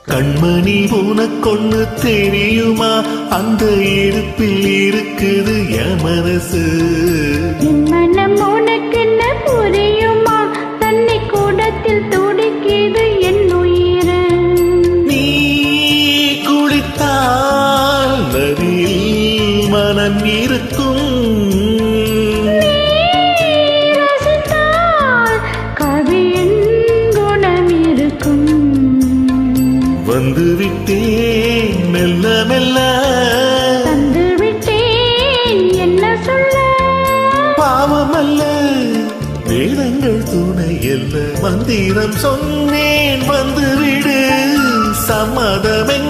கண்மணி உனக்கொன்னு தெரியுமா, அந்த இடுப்பில் இருக்குது என் மனசு. மனம் உனக்கென்ன புரியுமா, தன்னை கூடத்தில் துடிக்குது என் உயிர். நீ குளித்தால் நதியில் மனம் இருக்கும், வந்து விட்டேன் மெல்ல மெல்ல, தந்து விட்டேன் என்ன சொல்ல. பாவமல்ல வேதங்கள் துணை அல்ல, மந்திரம் சொன்னேன் வந்துவிடு, சம்மதமே